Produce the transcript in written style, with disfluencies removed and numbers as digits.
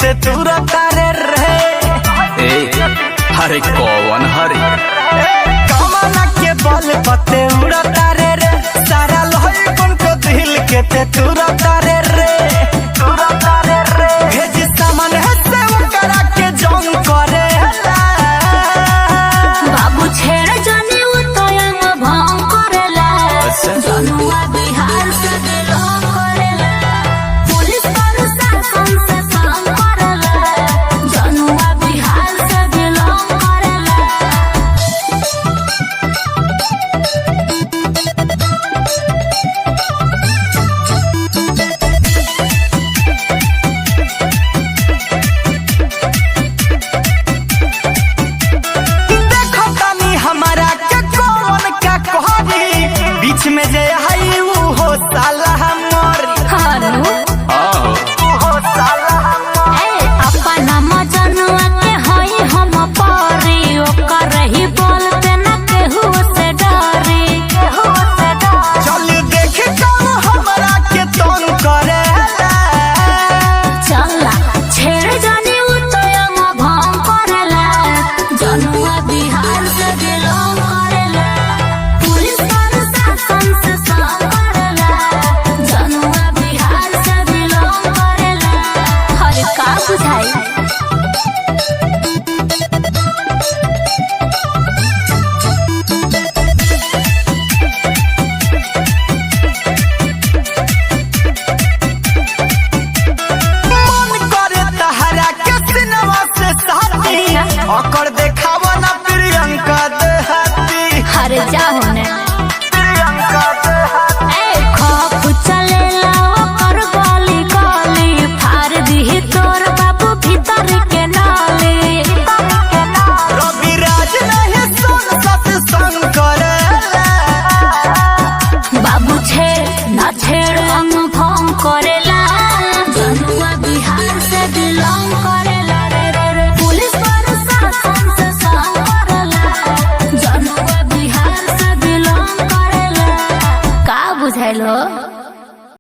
ते तुरा तारे रे। हरे कौन हरे कमाना के बल पते उड़ा तारे रे। सारा लोही बन को दिल के ते तुरा तारे रे। भेज सामान है से करा के जंग करे बाबू छेड़ जाने वो तो यंग भांग करेला। जनुआ बिहार से बिलोंग करेला। पुलिस प्रशासन से काम करेला। जनुआ बिहार से बिलोंग करेला। देखो तनी हमारा के कौन का कहरी। बीच में जे आई वो हो साला हमारी। हारू हो साला हमारी। अपना मजनुआ के होई हम पारी। ओकर ही बोलते न केहू से डरी। चल देख कौन हमारा के तंग करे चला छेड़ जाने वो तो यंग भांग करेला। जनुआ बिहार से बिलोंग करेला। पुलिस प्रशासन से काम करेला। जनुआ बिहार से बिलोंग करेला। हर का बुझाई मन करे तहरा के सिनेमा से साथी। ओकर देखावा ना प्रियंका देहाती। हर जाओ ने प्रियंका देहाती। खौफ चलेला ओकर गली गली। फाड़ दी तोर बाबू भीतर के नाली। रवि राज नहीं सुन सत्संग करेला। बाबू छेड़ ना छेड़ हम भंग करेला। जनुआ बिहार से बिलोंग करेला। पुलिस प्रशासन से काम करेला। जनुआ बिहार से बिलोंग करेला। का बुझाइलो।